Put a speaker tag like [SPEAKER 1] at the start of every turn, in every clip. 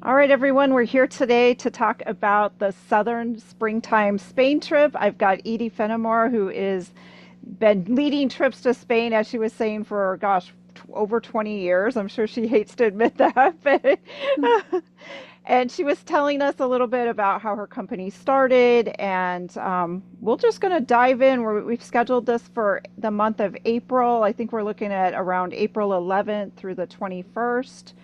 [SPEAKER 1] All right, everyone, we're here today to talk about the Southern Springtime Spain trip. I've got Edie Fenimore, who is been leading trips to Spain, as she was saying, for gosh, over 20 years. I'm sure she hates to admit that, but and she was telling us a little bit about how her company started, and we're just going to dive in. We've scheduled this for the month of April. I think we're looking at around April 11th through the 21st,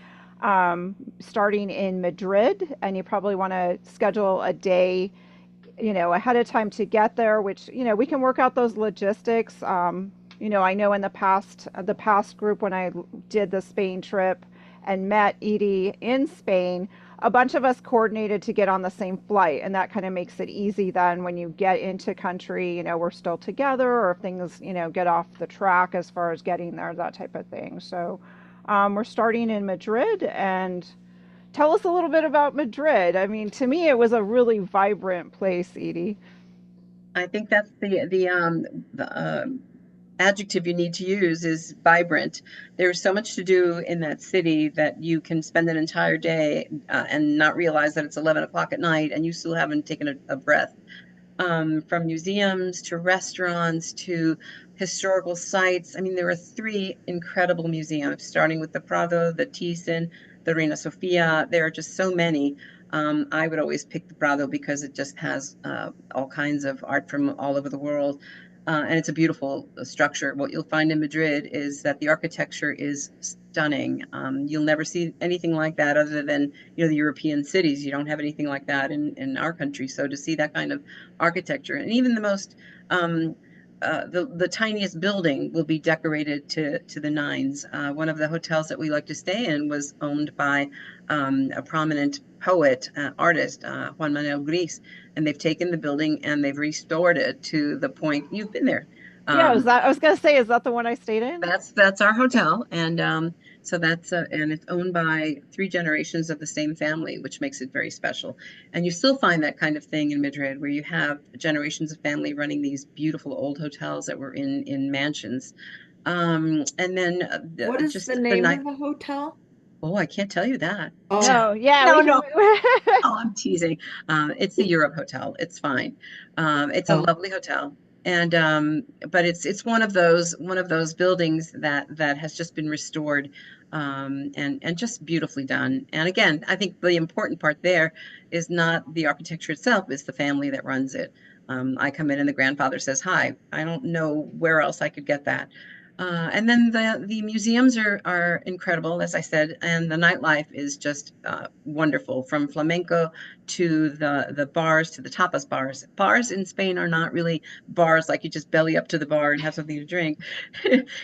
[SPEAKER 1] starting in Madrid, and you probably want to schedule a day, ahead of time to get there, which, we can work out those logistics. I know in the past group when I did the Spain trip and met Edie in Spain, a bunch of us coordinated to get on the same flight, and that kind of makes it easy then when you get into country, we're still together, or if things, get off the track as far as getting there, that type of thing. So we're starting in Madrid, and tell us a little bit about Madrid. I mean, to me, it was a really vibrant place, Edie.
[SPEAKER 2] I think that's the adjective you need to use is vibrant. There's so much to do in that city that you can spend an entire day and not realize that it's 11 o'clock at night and you still haven't taken a breath. From museums to restaurants to historical sites. I mean, there are three incredible museums, starting with the Prado, the Thyssen, the Reina Sofia. There are just so many. I would always pick the Prado because it just has all kinds of art from all over the world. And it's a beautiful structure. What you'll find in Madrid is that the architecture is stunning. You'll never see anything like that other than, the European cities. You don't have anything like that in our country. So to see that kind of architecture, and even the most the tiniest building will be decorated to the nines. One of the hotels that we like to stay in was owned by a prominent poet, artist, Juan Manuel Gris, and they've taken the building and they've restored it to the point you've been there.
[SPEAKER 1] Yeah,
[SPEAKER 2] Um,
[SPEAKER 1] I was gonna say, is that the one I stayed in?
[SPEAKER 2] that's our hotel, and so that's and it's owned by three generations of the same family, which makes it very special. And you still find that kind of thing in Madrid, where you have generations of family running these beautiful old hotels that were in mansions. And then
[SPEAKER 3] What is the
[SPEAKER 2] just the
[SPEAKER 3] name
[SPEAKER 2] night.
[SPEAKER 3] of the hotel?
[SPEAKER 2] Oh, I can't tell you that.
[SPEAKER 3] Oh,
[SPEAKER 1] No, yeah,
[SPEAKER 2] No,
[SPEAKER 1] we can.
[SPEAKER 2] no. Oh, I'm teasing. It's the Europe Hotel. It's fine. It's a
[SPEAKER 3] oh,
[SPEAKER 2] lovely hotel, and but it's one of those buildings that has just been restored, and just beautifully done. And again, I think the important part there is not the architecture itself; it's the family that runs it. I come in and the grandfather says, "Hi." I don't know where else I could get that. And then the museums are incredible, as I said, and the nightlife is just wonderful, from flamenco to the bars to the tapas bars. Bars in Spain are not really bars like you just belly up to the bar and have something to drink.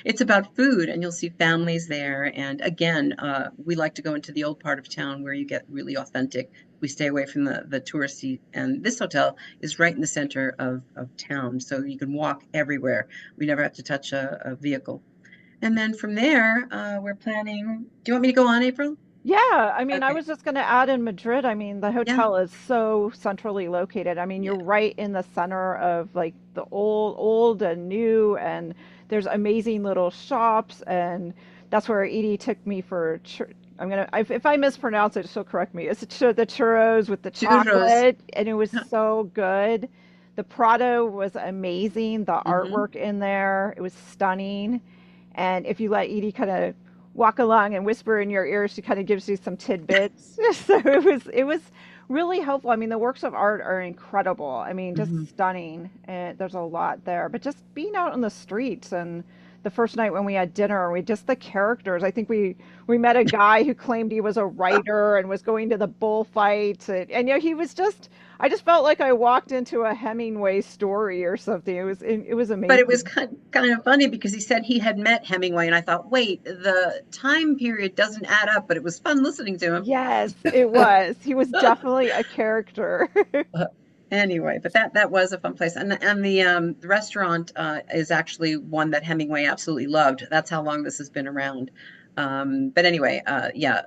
[SPEAKER 2] It's about food, and you'll see families there. And again, we like to go into the old part of town where you get really authentic. We stay away from the touristy, and this hotel is right in the center of town, so you can walk everywhere. We never have to touch a vehicle. And then from there, we're planning. Do you want me to go on, April?
[SPEAKER 1] Yeah, I mean, I
[SPEAKER 2] Okay.
[SPEAKER 1] was just gonna add in Madrid. I mean, the
[SPEAKER 2] Yeah.
[SPEAKER 1] hotel is so centrally located. I mean,
[SPEAKER 2] Yeah.
[SPEAKER 1] you're right in the center of like the old and new, and there's amazing little shops, and that's where Edie took me for. If I mispronounce it, she'll correct me. It's the churros with the
[SPEAKER 2] Churros.
[SPEAKER 1] chocolate, and it was so good. The Prado was amazing. The
[SPEAKER 2] Mm-hmm.
[SPEAKER 1] artwork in there, it was stunning. And if you let Edie kind of walk along and whisper in your ear, she kind of gives you some tidbits. So it was really helpful. I mean, the works of art are incredible. I mean, just
[SPEAKER 2] Mm-hmm.
[SPEAKER 1] stunning. And there's a lot there. But just being out on the streets, and the first night when we had dinner, we just the characters. I think we met a guy who claimed he was a writer and was going to the bullfights, and he was just. I just felt like I walked into a Hemingway story or something. It was
[SPEAKER 2] But it was
[SPEAKER 1] amazing.
[SPEAKER 2] kind of funny because he said he had met Hemingway, and I thought, wait, the time period doesn't add up, but it was fun listening to him.
[SPEAKER 1] Yes, it was. He was definitely a character.
[SPEAKER 2] Uh, Anyway, but that was a fun place, and the restaurant is actually one that Hemingway absolutely loved. That's how long this has been around. But anyway, yeah,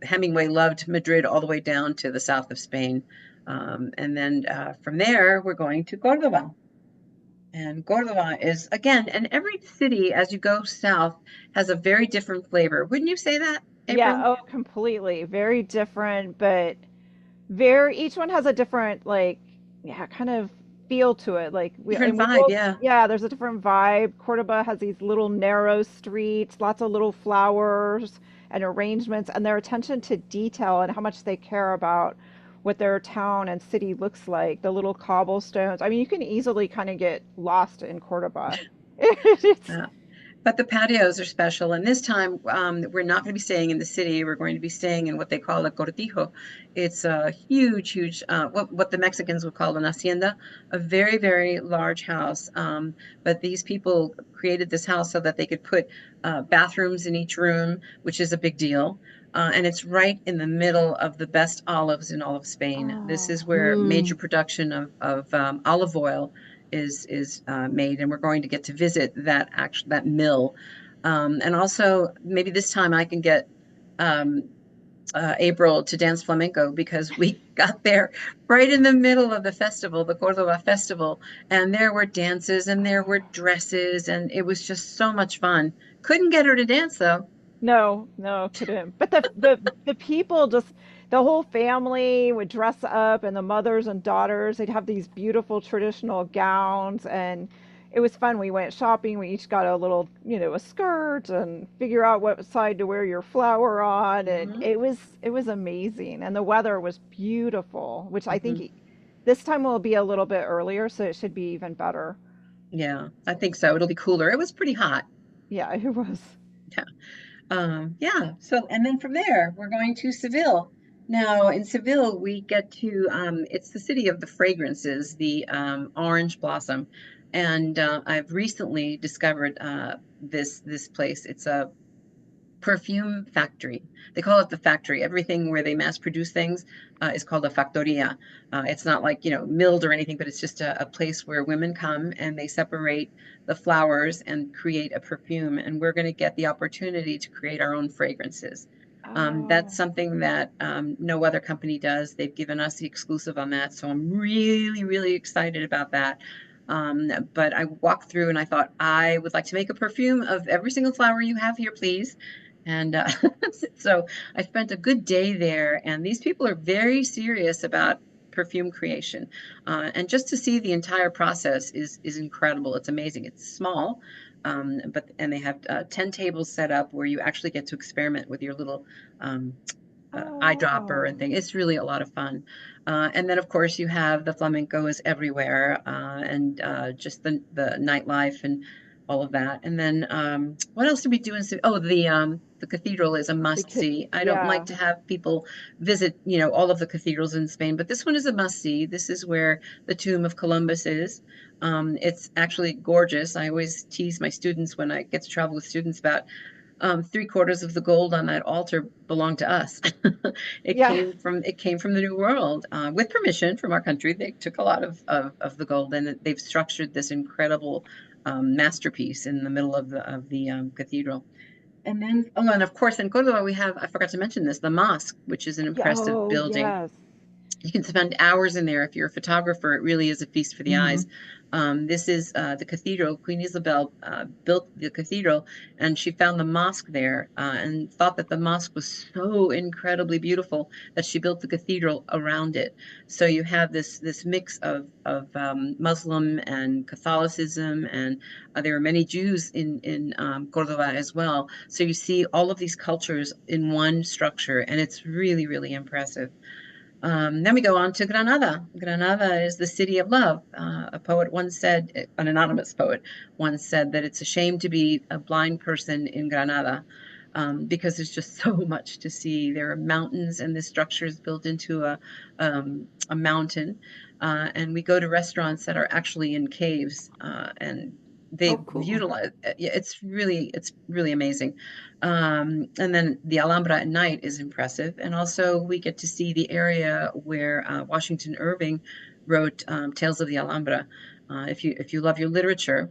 [SPEAKER 2] Hemingway loved Madrid all the way down to the south of Spain, and then from there we're going to Cordoba. And Cordoba is again, and every city as you go south has a very different flavor. Wouldn't you say that?
[SPEAKER 1] Yeah,
[SPEAKER 2] April?
[SPEAKER 1] oh, completely. Very different, but very each one has a different like yeah, kind of feel to it. Like
[SPEAKER 2] Different
[SPEAKER 1] we
[SPEAKER 2] vibe,
[SPEAKER 1] both
[SPEAKER 2] yeah.
[SPEAKER 1] yeah, there's a different vibe. Cordoba has these little narrow streets, lots of little flowers and arrangements and their attention to detail and how much they care about what their town and city looks like. The little cobblestones. I mean, you can easily kind of get lost in Cordoba. It's
[SPEAKER 2] Uh, But the patios are special, and this time we're not going to be staying in the city. We're going to be staying in what they call a cortijo. It's a huge, huge, what the Mexicans would call an hacienda, a very, very large house. But these people created this house so that they could put bathrooms in each room, which is a big deal. And it's right in the middle of the best olives in all of Spain. This
[SPEAKER 1] oh,
[SPEAKER 2] is where major production of olive oil is made, and we're going to get to visit that mill, and also maybe this time I can get um, April to dance flamenco because we got there right in the middle of the festival, the Cordova festival, and there were dances and there were dresses, and it was just so much fun. Couldn't get her to dance though.
[SPEAKER 1] no, no, couldn't. But the people just the whole family would dress up and the mothers and daughters, they'd have these beautiful traditional gowns and it was fun. We went shopping. We each got a little, a skirt and figure out what side to wear your flower on and
[SPEAKER 2] Hmm.
[SPEAKER 1] it was amazing. And the weather was beautiful, which I think
[SPEAKER 2] Hmm.
[SPEAKER 1] this time will be a little bit earlier, so it should be even better.
[SPEAKER 2] Yeah, I think so. It'll be cooler. It was pretty hot.
[SPEAKER 1] Yeah, it was.
[SPEAKER 2] Yeah. Yeah, so and then from there we're going to Seville. Now in Seville we get to it's the city of the fragrances, the orange blossom, and I've recently discovered this place. It's a perfume factory. They call it the factory. Everything where they mass produce things is called a factoria. It's not like, milled or anything, but it's just a place where women come and they separate the flowers and create a perfume. And we're going to get the opportunity to create our own fragrances. That's
[SPEAKER 1] Oh.
[SPEAKER 2] something that no other company does. They've given us the exclusive on that. So I'm really, really excited about that. But I walked through and I thought, I would like to make a perfume of every single flower you have here, please. And so I spent a good day there, and these people are very serious about perfume creation. And just to see the entire process is incredible. It's amazing. It's small, and they have 10 tables set up where you actually get to experiment with your little um, eyedropper
[SPEAKER 1] Oh.
[SPEAKER 2] and thing. It's really a lot of fun. And then, of course, you have the flamenco is everywhere, and just the nightlife and all of that. And then, what else did we do in? Oh, the cathedral is a
[SPEAKER 1] The
[SPEAKER 2] must
[SPEAKER 1] kid,
[SPEAKER 2] see. I don't like
[SPEAKER 1] yeah.
[SPEAKER 2] to have people visit, all of the cathedrals in Spain, but this one is a must see. This is where the tomb of Columbus is. It's actually gorgeous. I always tease my students when I get to travel with students about 3/4 of the gold on that altar belonged to us.
[SPEAKER 1] Yeah.
[SPEAKER 2] It came from the New World with permission from our country. They took a lot of the gold and they've structured this incredible masterpiece in the middle of the cathedral. And then, oh, and of course, in Cordova we have, I forgot to mention this, the mosque, which is an
[SPEAKER 1] Yeah.
[SPEAKER 2] impressive
[SPEAKER 1] Oh,
[SPEAKER 2] building.
[SPEAKER 1] yes.
[SPEAKER 2] You can spend hours in there. If you're a photographer, it really is a feast for the eyes. This is the cathedral. Queen Isabel built the cathedral, and she found the mosque there and thought that the mosque was so incredibly beautiful that she built the cathedral around it. So you have this mix of Muslim and Catholicism, and there are many Jews in Cordova as well. So you see all of these cultures in one structure, and it's really, really impressive. Then we go on to Granada. Granada is the city of love. A poet once said, an anonymous poet once said that it's a shame to be a blind person in Granada because there's just so much to see. There are mountains, and this structure is built into a mountain. And we go to restaurants that are actually in caves, and
[SPEAKER 1] Oh,
[SPEAKER 2] they
[SPEAKER 1] cool.
[SPEAKER 2] utilize. Yeah, it's really amazing. And then the Alhambra at night is impressive. And also we get to see the area where Washington Irving wrote Tales of the Alhambra. If you love your literature,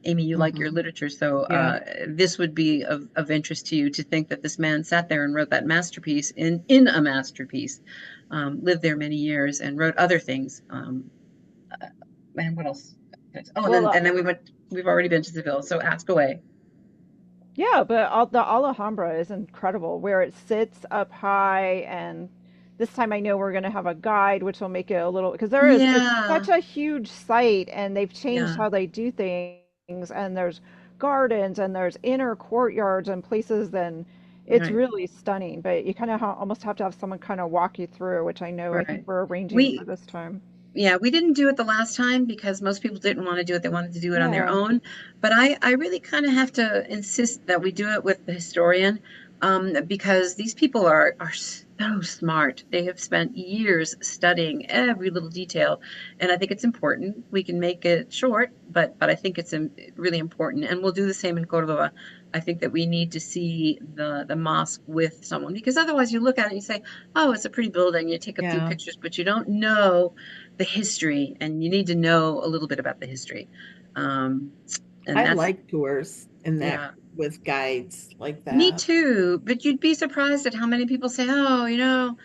[SPEAKER 2] Amy, you like your literature, so
[SPEAKER 1] Yeah.
[SPEAKER 2] this would be of interest to you to think that this man sat there and wrote that masterpiece in a masterpiece, lived there many years and wrote other things. And what else? Oh, and
[SPEAKER 1] Well,
[SPEAKER 2] then we've already been to Seville, so ask away.
[SPEAKER 1] Yeah, but the Alhambra is incredible where it sits up high. And this time I know we're going to have a guide, which will make it a little, because it's
[SPEAKER 2] Yeah,
[SPEAKER 1] such a huge site and they've changed
[SPEAKER 2] yeah,
[SPEAKER 1] how they do things. And there's gardens and there's inner courtyards and places. And it's
[SPEAKER 2] right,
[SPEAKER 1] really stunning. But you kind of almost have to have someone kind of walk you through, which I think
[SPEAKER 2] right.
[SPEAKER 1] we're arranging for
[SPEAKER 2] We
[SPEAKER 1] this time.
[SPEAKER 2] Yeah, we didn't do it the last time because most people didn't want to do it. They wanted to do it on their
[SPEAKER 1] Yeah.
[SPEAKER 2] own. But I really kind of have to insist that we do it with the historian, because these people are so smart. They have spent years studying every little detail, and I think it's important. We can make it short, but I think it's really important. And we'll do the same in Cordova. I think that we need to see the mosque with someone because otherwise you look at it and you say, "Oh, it's a pretty building." You take a few
[SPEAKER 3] Yeah.
[SPEAKER 2] pictures, but you don't know the history, and you need to know a little bit about the history. Um, and
[SPEAKER 3] I
[SPEAKER 2] that's,
[SPEAKER 3] like tours in that
[SPEAKER 2] yeah,
[SPEAKER 3] with guides like
[SPEAKER 2] me
[SPEAKER 3] that.
[SPEAKER 2] too. But you'd be surprised at how many people say, "Oh,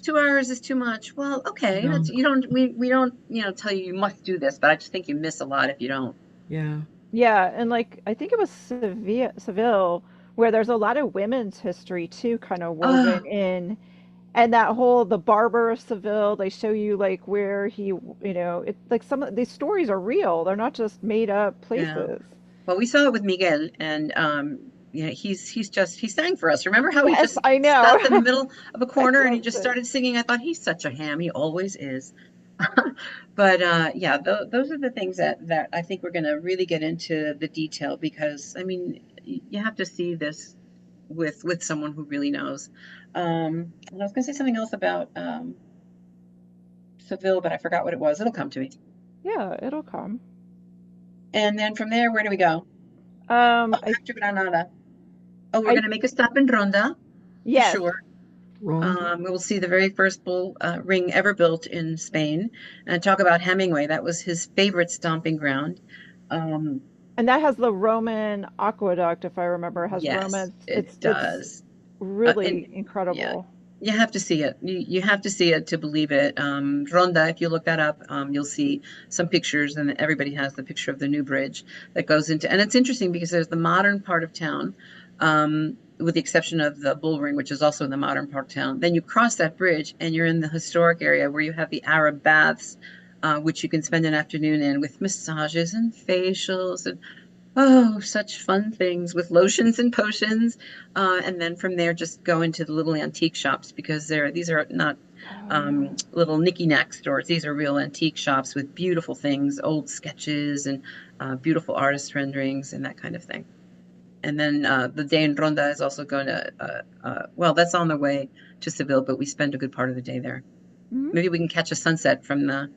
[SPEAKER 2] 2 hours is too much." Well, okay,
[SPEAKER 3] Yeah.
[SPEAKER 2] that's we don't tell you you must do this, but I just think you miss a lot if you don't.
[SPEAKER 3] Yeah.
[SPEAKER 1] Yeah, and like I think it was Seville, where there's a lot of women's history too, kind of woven
[SPEAKER 2] Oh,
[SPEAKER 1] in, and that whole the barber of Seville. They show you like where it's like some of these stories are real. They're not just made up
[SPEAKER 2] yeah.
[SPEAKER 1] places.
[SPEAKER 2] Well, we saw it with Miguel, and he sang for us. Remember how he
[SPEAKER 1] Yes,
[SPEAKER 2] just
[SPEAKER 1] I know.
[SPEAKER 2] stopped in the middle of a
[SPEAKER 1] I
[SPEAKER 2] corner and he
[SPEAKER 1] loved
[SPEAKER 2] just
[SPEAKER 1] it.
[SPEAKER 2] started singing? I thought he's such a ham. He always is. But yeah, those are the things that I think we're going to really get into the detail because I mean, you have to see this with someone who really knows. And I was going to say something else about Seville, but I forgot what it was. It'll come to me.
[SPEAKER 1] Yeah, it'll come.
[SPEAKER 2] And then from there, where do we go?
[SPEAKER 1] Um,
[SPEAKER 2] Oh,
[SPEAKER 1] I,
[SPEAKER 2] back to Granada. Oh, we're
[SPEAKER 1] I,
[SPEAKER 2] going to make a stop in Ronda for
[SPEAKER 1] yes,
[SPEAKER 2] sure.
[SPEAKER 3] Rhonda.
[SPEAKER 2] We'll see the very first bull ring ever built in Spain, and talk about Hemingway. That was his favorite stomping ground. Um,
[SPEAKER 1] and that has the Roman aqueduct, if I remember. It has
[SPEAKER 2] yes,
[SPEAKER 1] Roman.
[SPEAKER 2] it
[SPEAKER 1] It's
[SPEAKER 2] does. And
[SPEAKER 1] really
[SPEAKER 2] yeah,
[SPEAKER 1] incredible.
[SPEAKER 2] you have to see it. You have to see it to believe it. Ronda, if you look that up, you'll see some pictures, and everybody has the picture of the new bridge that goes into. And it's interesting because there's the modern part of town, with the exception of the Bull Ring, which is also in the modern part of town. Then you cross that bridge, and you're in the historic area where you have the Arab baths. Which you can spend an afternoon in with massages and facials and oh, such fun things with lotions and potions. And then from there, just go into the little antique shops because these are not
[SPEAKER 1] Oh yeah.
[SPEAKER 2] little knicky-knack stores. These are real antique shops with beautiful things, old sketches and beautiful artist renderings and that kind of thing. And then the day in Ronda is also going to, well, that's on the way to Seville, but we spend a good part of the day there.
[SPEAKER 1] Mhm.
[SPEAKER 2] Maybe we can catch a sunset
[SPEAKER 1] Oh
[SPEAKER 2] from the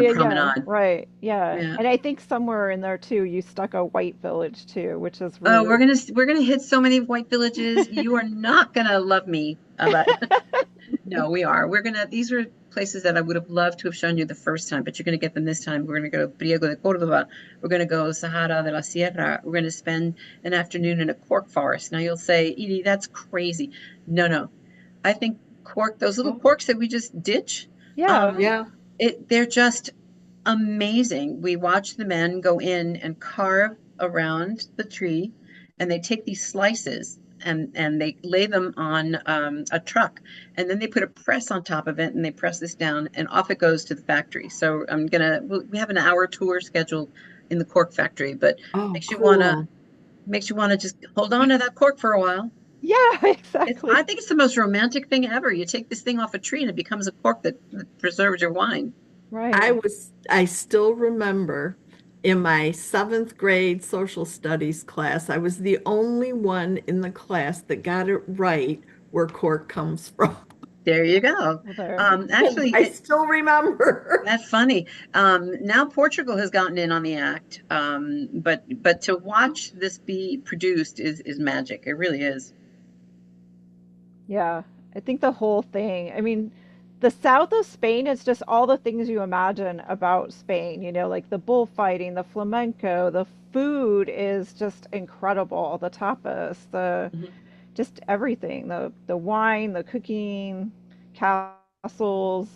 [SPEAKER 1] yeah, yeah,
[SPEAKER 2] promenade.
[SPEAKER 1] right. Yeah.
[SPEAKER 2] Yeah.
[SPEAKER 1] And I think somewhere in there too, you stuck a white village too, which is
[SPEAKER 2] Oh,
[SPEAKER 1] really
[SPEAKER 2] we're gonna hit so many white villages. You are not gonna love me about. No, we are. We're gonna. These are places that I would have loved to have shown you the first time, but you're gonna get them this time. We're gonna go to Priego de Córdoba. We're gonna go Sahara de la Sierra. We're gonna spend an afternoon in a cork forest. Now you'll say, Edie, that's crazy. No, no. I think cork, those little
[SPEAKER 3] Oh,
[SPEAKER 2] corks that we just ditch,
[SPEAKER 1] yeah.
[SPEAKER 2] um,
[SPEAKER 3] yeah.
[SPEAKER 2] they're just amazing. We watch the men go in and carve around the tree, and they take these slices and they lay them on a truck, and then they put a press on top of it, and they press this down, and off it goes to the factory. So we have an hour tour scheduled in the cork factory, but
[SPEAKER 3] Oh,
[SPEAKER 2] makes you wanna
[SPEAKER 3] cool.
[SPEAKER 2] makes you wanna just hold on to that cork for a while.
[SPEAKER 1] Yeah,
[SPEAKER 2] I
[SPEAKER 1] exactly.
[SPEAKER 2] think it's the most romantic thing ever. You take this thing off a tree and it becomes a cork that preserves your wine.
[SPEAKER 1] Right.
[SPEAKER 3] I still remember in my seventh grade social studies class, I was the only one in the class that got it right where cork comes from.
[SPEAKER 2] There you go.
[SPEAKER 1] Well, there.
[SPEAKER 2] Actually,
[SPEAKER 3] I still remember.
[SPEAKER 2] that's funny. Now Portugal has gotten in on the act, but to watch this be produced is magic. It really is.
[SPEAKER 1] Yeah. I think the whole thing, I mean, the south of Spain is just all the things you imagine about Spain, like the bullfighting, the flamenco, the food is just incredible, the tapas, the
[SPEAKER 2] Mhm.
[SPEAKER 1] just everything, the wine, the cooking, castles,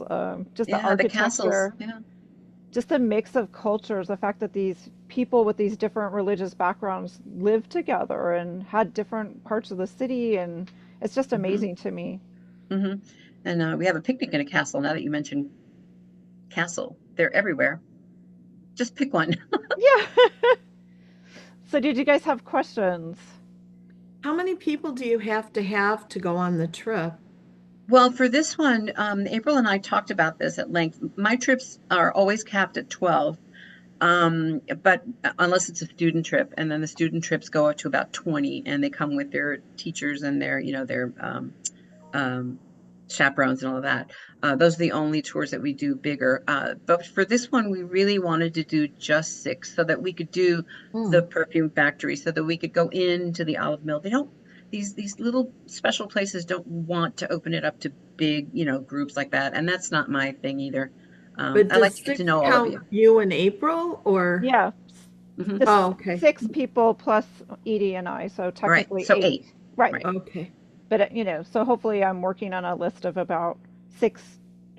[SPEAKER 1] just the
[SPEAKER 2] Yeah, the castles.
[SPEAKER 1] architecture.
[SPEAKER 2] Yeah.
[SPEAKER 1] just the mix of cultures, the fact that these people with these different religious backgrounds lived together and had different parts of the city, and it's just
[SPEAKER 2] Hmm.
[SPEAKER 1] amazing to me.
[SPEAKER 2] Hmm. And we have a picnic in a castle. Now that you mentioned castle, they're everywhere. Just pick one.
[SPEAKER 1] Yeah. So did you guys have questions?
[SPEAKER 3] How many people do you have to go on the trip?
[SPEAKER 2] Well, for this one, April and I talked about this at length. My trips are always capped at 12. But unless it's a student trip, and then the student trips go up to about 20, and they come with their teachers and their um, chaperones and all of that. Those are the only tours that we do bigger. But for this one, we really wanted to do just six so that we could do the
[SPEAKER 3] Hmm.
[SPEAKER 2] perfume factory, so that we could go into the olive mill. They don't, these little special places don't want to open it up to big, groups like that. And that's not my thing either.
[SPEAKER 3] But
[SPEAKER 2] I like
[SPEAKER 3] does
[SPEAKER 2] to get to
[SPEAKER 3] six
[SPEAKER 2] know all of
[SPEAKER 3] count
[SPEAKER 2] you.
[SPEAKER 3] you and April or?
[SPEAKER 1] Yeah.
[SPEAKER 2] Hmm.
[SPEAKER 1] The
[SPEAKER 3] Oh, okay.
[SPEAKER 1] six people plus Edie and I, so
[SPEAKER 2] Right.
[SPEAKER 1] technically
[SPEAKER 2] So
[SPEAKER 1] eight.
[SPEAKER 2] eight.
[SPEAKER 1] Right.
[SPEAKER 2] Right.
[SPEAKER 3] Okay.
[SPEAKER 1] But, so hopefully I'm working on a list of about six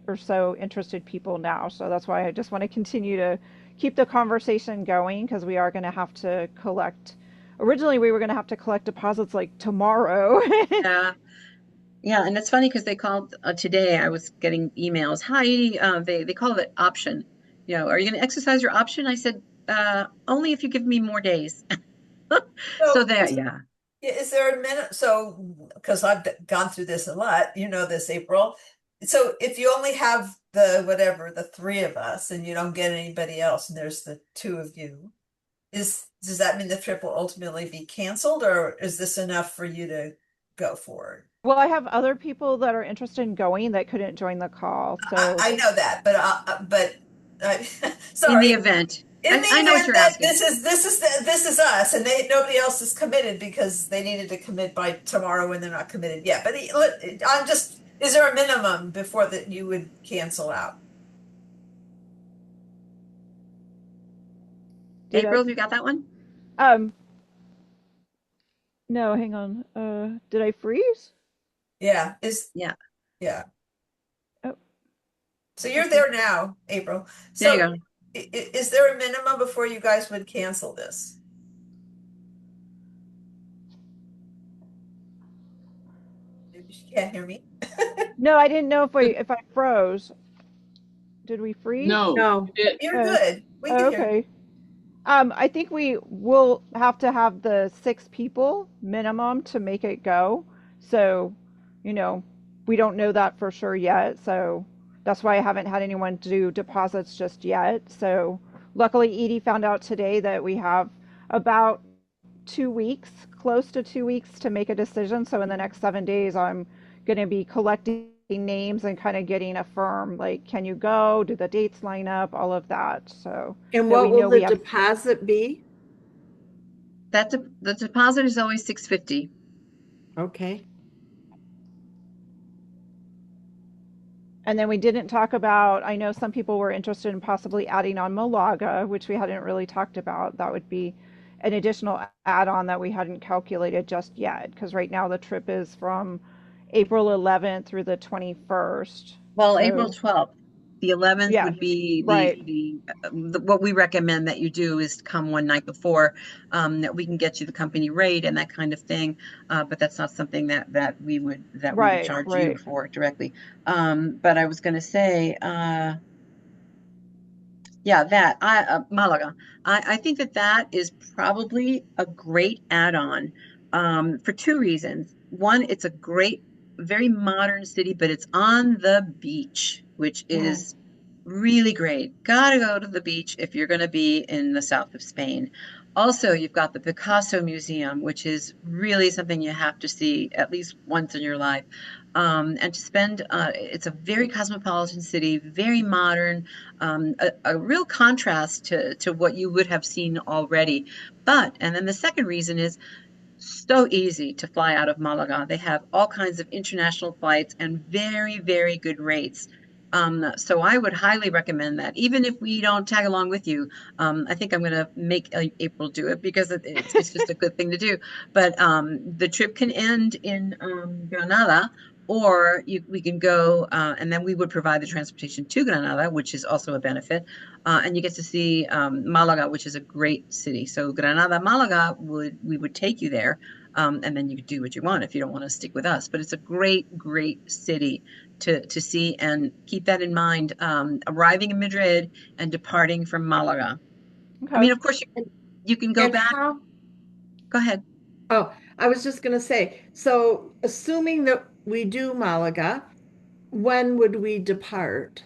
[SPEAKER 1] or so interested people now. So that's why I just want to continue to keep the conversation going because we are going to have to collect. Originally, we were going to have to collect deposits like tomorrow.
[SPEAKER 2] Yeah. Yeah, and it's funny because they called today. I was getting emails. Hi, they call it option. Are you going to exercise your option? I said, only if you give me more days. So
[SPEAKER 4] So
[SPEAKER 2] there, yeah.
[SPEAKER 4] is there a minute? So, because I've gone through this a lot, you know this, April. So if you only have the whatever, the three of us, and you don't get anybody else, and there's the two of you, does that mean the trip will ultimately be canceled, or is this enough for you to go forward?
[SPEAKER 1] Well, I have other people that are interested in going that couldn't join the call. So,
[SPEAKER 4] I know that, but uh,
[SPEAKER 2] In the
[SPEAKER 4] sorry.
[SPEAKER 2] event,
[SPEAKER 4] In the
[SPEAKER 2] I know what
[SPEAKER 4] event
[SPEAKER 2] you're
[SPEAKER 4] that
[SPEAKER 2] asking.
[SPEAKER 4] this is us, and nobody else is committed because they needed to commit by tomorrow when they're not committed yet. But I'm just, is there a minimum before that you would cancel out?
[SPEAKER 1] did I?
[SPEAKER 2] April, have you got that one?
[SPEAKER 1] Um, no, hang on. Did I freeze?
[SPEAKER 4] Yeah,
[SPEAKER 2] Yeah.
[SPEAKER 4] yeah.
[SPEAKER 1] Oh,
[SPEAKER 4] So you're
[SPEAKER 1] okay.
[SPEAKER 4] there now, April.
[SPEAKER 2] There you
[SPEAKER 4] So
[SPEAKER 2] go.
[SPEAKER 4] is there a minimum before you guys would cancel this? Maybe she can't hear me.
[SPEAKER 1] No, I didn't know if I froze. Did we freeze?
[SPEAKER 5] No,
[SPEAKER 3] No.
[SPEAKER 5] it,
[SPEAKER 4] You're
[SPEAKER 1] Oh,
[SPEAKER 4] good. We can
[SPEAKER 1] oh,
[SPEAKER 4] hear you.
[SPEAKER 1] okay. I think we will have to have the six people minimum to make it go. So, you know, we don't know that for sure yet. So that's why I haven't had anyone do deposits just yet. So luckily, Edie found out today that we have about 2 weeks, close to 2 weeks to make a decision. So in the next 7 days, I'm going to be collecting names and kind of getting a firm like, can you go? Do the dates line up? All of that. So
[SPEAKER 3] And
[SPEAKER 1] that
[SPEAKER 3] what
[SPEAKER 1] we
[SPEAKER 3] will
[SPEAKER 1] know we
[SPEAKER 3] the
[SPEAKER 1] have.
[SPEAKER 3] deposit be?
[SPEAKER 2] The deposit is always 650.
[SPEAKER 3] Okay.
[SPEAKER 1] And then we didn't talk about, I know some people were interested in possibly adding on Malaga, which we hadn't really talked about. That would be an additional add on that we hadn't calculated just yet. Because right now the trip is from April 11th through the 21st.
[SPEAKER 2] Well, April
[SPEAKER 1] So,
[SPEAKER 2] 12th. The 11th
[SPEAKER 1] yeah,
[SPEAKER 2] would be
[SPEAKER 1] right,
[SPEAKER 2] what we recommend that you do is come one night before, that we can get you the company rate and that kind of thing. But that's not something that we would
[SPEAKER 1] right,
[SPEAKER 2] charge you
[SPEAKER 1] right.
[SPEAKER 2] for directly. But I was going to say, yeah, that Malaga. I think that is probably a great add-on, for two reasons. One, it's a great, very modern city, but it's on the beach, which
[SPEAKER 3] Mm.
[SPEAKER 2] is really great. Gotta go to the beach if you're going to be in the south of Spain. Also, you've got the Picasso Museum, which is really something you have to see at least once in your life. And to spend, it's a very cosmopolitan city, very modern, a real contrast to what you would have seen already. And then the second reason is so easy to fly out of Malaga. They have all kinds of international flights and very, very good rates. So I would highly recommend that. Even if we don't tag along with you, I think I'm going to make April do it because it's just a good thing to do. But the trip can end in Granada, Or we can go, and then we would provide the transportation to Granada, which is also a benefit. And you get to see Malaga, which is a great city. So Granada, Malaga, we would take you there, and then you could do what you want if you don't want to stick with us. But it's a great, great city to see, and keep that in mind. Arriving in Madrid and departing from Malaga. I
[SPEAKER 1] Okay.
[SPEAKER 2] mean, of course, you can go
[SPEAKER 3] And
[SPEAKER 2] back.
[SPEAKER 3] how,
[SPEAKER 2] Go ahead.
[SPEAKER 3] oh, I was just going to say, so assuming that we do Malaga, when would we depart?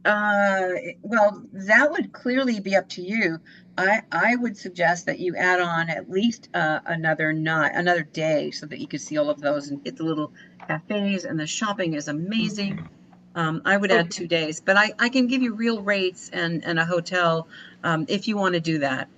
[SPEAKER 2] Uh, well, that would clearly be up to you. I would suggest that you add on at least another night, another day, so that you could see all of those and hit the little cafes, and the shopping is amazing. I would add
[SPEAKER 3] Okay.
[SPEAKER 2] 2 days, but I can give you real rates and a hotel if you want to do that.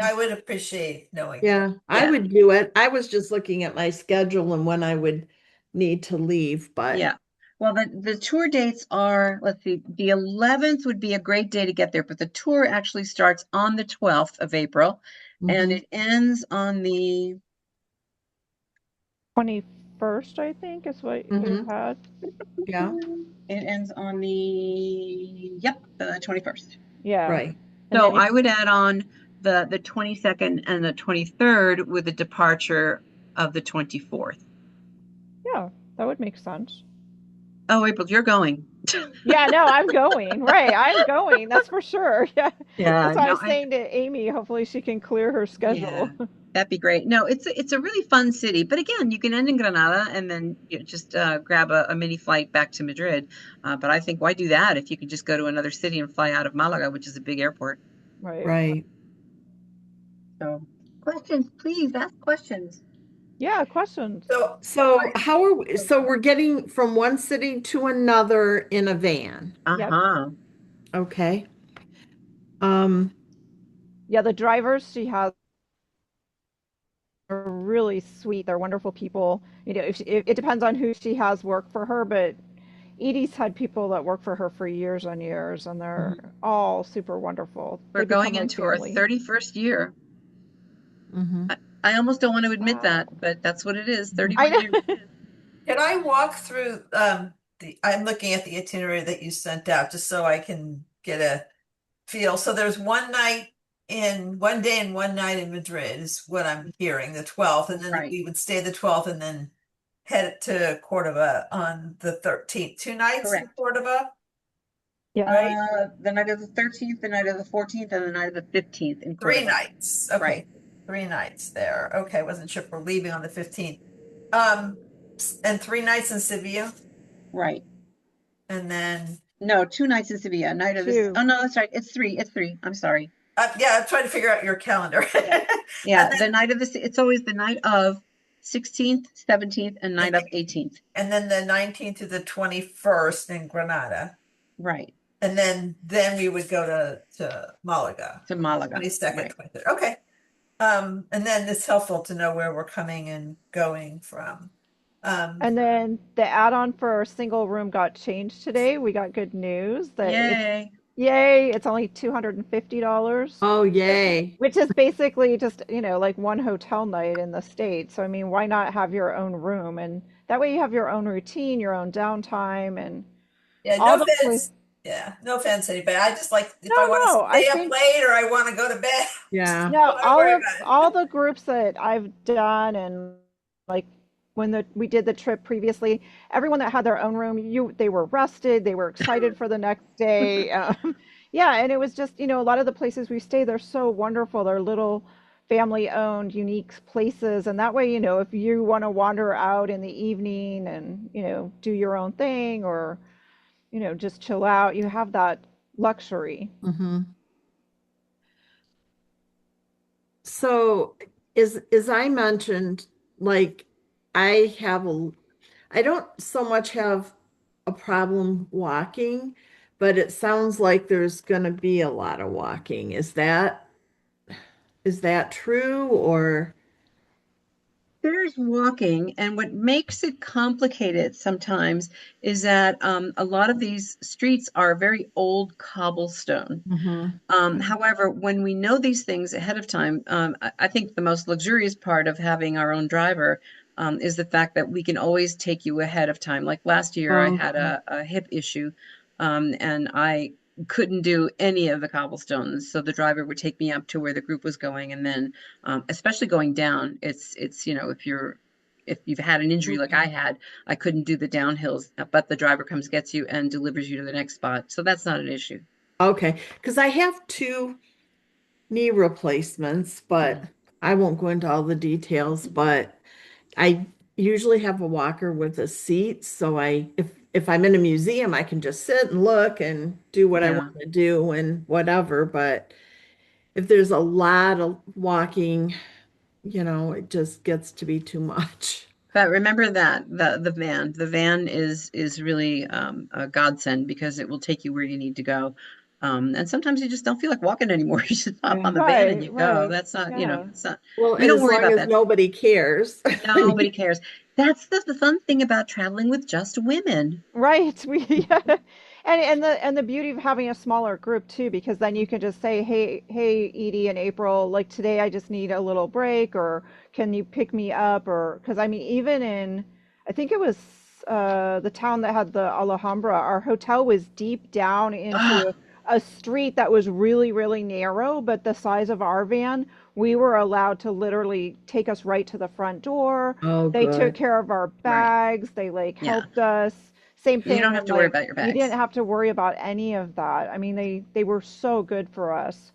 [SPEAKER 4] I would appreciate knowing that.
[SPEAKER 3] Yeah, I
[SPEAKER 2] Yeah,
[SPEAKER 3] would do it. I was just looking at my schedule and when I would need to leave, but
[SPEAKER 2] yeah. Well, the tour dates are, let's see, the 11th would be a great day to get there, but the tour actually starts on the 12th of April, and
[SPEAKER 3] mhm,
[SPEAKER 2] it ends on the
[SPEAKER 1] 21st, I think, is what you
[SPEAKER 3] mhm,
[SPEAKER 1] had.
[SPEAKER 3] yeah,
[SPEAKER 2] it ends on yep, the 21st.
[SPEAKER 1] Yeah.
[SPEAKER 3] right.
[SPEAKER 1] And
[SPEAKER 2] So
[SPEAKER 1] then you,
[SPEAKER 2] I would add on the 22nd and the 23rd with the departure of the 24th.
[SPEAKER 1] yeah, that would make sense.
[SPEAKER 2] Oh, April, you're going.
[SPEAKER 1] Yeah, no, I'm going. Right. I'm going. That's for sure. Yeah.
[SPEAKER 2] Yeah,
[SPEAKER 1] That's what I
[SPEAKER 2] no,
[SPEAKER 1] was saying to Amy. Hopefully she can clear her
[SPEAKER 2] yeah,
[SPEAKER 1] schedule.
[SPEAKER 2] that'd be great. No, it's a really fun city, but again, you can end in Granada and then just grab a mini flight back to Madrid. But I think why do that if you can just go to another city and fly out of Malaga, which is a big airport.
[SPEAKER 1] Right.
[SPEAKER 3] Right.
[SPEAKER 2] So, questions, please ask questions.
[SPEAKER 1] Yeah, questions.
[SPEAKER 4] So
[SPEAKER 3] So how are we, so we're getting from one city to another in a van.
[SPEAKER 1] Yep.
[SPEAKER 2] Uh-huh.
[SPEAKER 3] Okay. Um,
[SPEAKER 1] Yeah, the drivers she has are really sweet. They're wonderful people. You know, it depends on who she has work for her, but Edie's had people that work for her for years and years, and they're
[SPEAKER 3] mhm,
[SPEAKER 1] all super wonderful.
[SPEAKER 2] We're
[SPEAKER 1] They become
[SPEAKER 2] going
[SPEAKER 1] like
[SPEAKER 2] into our
[SPEAKER 1] family.
[SPEAKER 2] 31st year.
[SPEAKER 3] mhm.
[SPEAKER 2] I almost don't want to admit
[SPEAKER 1] Wow.
[SPEAKER 2] that, but that's what it is.
[SPEAKER 1] I
[SPEAKER 2] 31 years.
[SPEAKER 1] know.
[SPEAKER 4] can I walk through I'm looking at the itinerary that you sent out just so I can get a feel. So there's one day and one night in Madrid is what I'm hearing, the 12th, and then
[SPEAKER 2] Right.
[SPEAKER 4] we would stay the 12th and then head to Cordoba on the 13th. 2 nights in
[SPEAKER 2] Correct.
[SPEAKER 4] Cordoba,
[SPEAKER 1] Yeah.
[SPEAKER 4] right?
[SPEAKER 2] The night of the 13th, the night of the 14th, and the night of the 15th in
[SPEAKER 4] Three
[SPEAKER 2] Cordoba.
[SPEAKER 4] nights. Okay.
[SPEAKER 2] Right.
[SPEAKER 4] 3 nights there. Okay, wasn't sure if we're leaving on the 15th. And 3 nights in Sevilla,
[SPEAKER 2] Right.
[SPEAKER 4] and then
[SPEAKER 2] No, 2 nights in Sevilla.
[SPEAKER 1] Two.
[SPEAKER 2] Oh no, that's right. It's three. It's three. I'm sorry.
[SPEAKER 4] yeah, I'm trying to figure out your calendar.
[SPEAKER 2] Yeah.
[SPEAKER 4] And
[SPEAKER 2] Yeah.
[SPEAKER 4] then
[SPEAKER 2] It's always the night of 16th, 17th, and night of 18th.
[SPEAKER 4] and then the 19th to the 21st in Granada.
[SPEAKER 2] Right.
[SPEAKER 4] And then we would go to Malaga,
[SPEAKER 2] To Malaga.
[SPEAKER 4] 22nd,
[SPEAKER 2] Right.
[SPEAKER 4] 23rd. Okay. And then it's helpful to know where we're coming and going from.
[SPEAKER 1] And then the add-on for our single room got changed today. We got good news that it's
[SPEAKER 2] Yay.
[SPEAKER 1] yay, it's only $250,
[SPEAKER 3] Oh, yay.
[SPEAKER 1] which is basically just, like one hotel night in the States. So I mean, why not have your own room? And that way you have your own routine, your own downtime, and
[SPEAKER 4] Yeah,
[SPEAKER 1] all
[SPEAKER 4] no
[SPEAKER 1] the place.
[SPEAKER 4] offense. Yeah, no offense to anybody. I just like if
[SPEAKER 1] No,
[SPEAKER 4] I want to
[SPEAKER 1] no, I
[SPEAKER 4] stay up
[SPEAKER 1] think
[SPEAKER 4] late or I want to go to bed,
[SPEAKER 3] Yeah.
[SPEAKER 1] no,
[SPEAKER 4] don't worry about it.
[SPEAKER 1] all the groups that I've done, and like when we did the trip previously, everyone that had their own room, they were rested, they were excited for the next day. Yeah, and it was just, a lot of the places we stay, they're so wonderful. They're little family-owned, unique places, and that way, if you want to wander out in the evening and, do your own thing, or, just chill out, you have that luxury.
[SPEAKER 3] Mhm. So as I mentioned, like I have a I don't so much have a problem walking, but it sounds like there's going to be a lot of walking. Is that true or
[SPEAKER 2] There's walking, and what makes it complicated sometimes is that a lot of these streets are very old cobblestone.
[SPEAKER 3] Mhm.
[SPEAKER 2] However, when we know these things ahead of time, I think the most luxurious part of having our own driver is the fact that we can always take you ahead of time. Like last year, I had
[SPEAKER 3] Okay.
[SPEAKER 2] a hip issue, and I couldn't do any of the cobblestones. So the driver would take me up to where the group was going, and then, especially going down, it's if you've had an injury like I
[SPEAKER 3] Okay.
[SPEAKER 2] had, I couldn't do the downhills, but the driver comes, gets you, and delivers you to the next spot. So that's not an issue.
[SPEAKER 3] Okay. Because I have two knee replacements, but
[SPEAKER 2] Mhm.
[SPEAKER 3] I won't go into all the details, but I usually have a walker with a seat, so if I'm in a museum, I can just sit and look and do what I
[SPEAKER 2] Yeah.
[SPEAKER 3] want to do and whatever, but if there's a lot of walking, it just gets to be too much.
[SPEAKER 2] But remember that the van is really a godsend because it will take you where you need to go. And sometimes you just don't feel like walking anymore. You just hop
[SPEAKER 3] Yeah.
[SPEAKER 2] on the van and
[SPEAKER 1] Right,
[SPEAKER 2] you go.
[SPEAKER 1] right.
[SPEAKER 2] That's not,
[SPEAKER 1] Yeah.
[SPEAKER 2] it's not,
[SPEAKER 3] Well,
[SPEAKER 2] we
[SPEAKER 3] and
[SPEAKER 2] don't
[SPEAKER 3] as
[SPEAKER 2] worry
[SPEAKER 3] long
[SPEAKER 2] about
[SPEAKER 3] as
[SPEAKER 2] that.
[SPEAKER 3] nobody cares. I
[SPEAKER 2] Nobody
[SPEAKER 3] mean,
[SPEAKER 2] cares. That's the fun thing about traveling with just women.
[SPEAKER 1] Right. We yeah. And the beauty of having a smaller group too, because then you can just say, hey, Edie and April, like today I just need a little break, or can you pick me up? Or because I mean, even in, I think it was the town that had the Alhambra, our hotel was deep down into
[SPEAKER 2] Ah,
[SPEAKER 1] a street that was really, really narrow, but the size of our van, we were allowed to literally take us right to the front door.
[SPEAKER 3] oh,
[SPEAKER 1] They took
[SPEAKER 3] good.
[SPEAKER 1] care of our
[SPEAKER 2] right.
[SPEAKER 1] bags. They like
[SPEAKER 2] Yeah.
[SPEAKER 1] helped us. Same
[SPEAKER 2] You
[SPEAKER 1] thing,
[SPEAKER 2] don't have
[SPEAKER 1] and
[SPEAKER 2] to worry
[SPEAKER 1] like
[SPEAKER 2] about your
[SPEAKER 1] we didn't
[SPEAKER 2] bags.
[SPEAKER 1] have to worry about any of that. I mean, they were so good for us.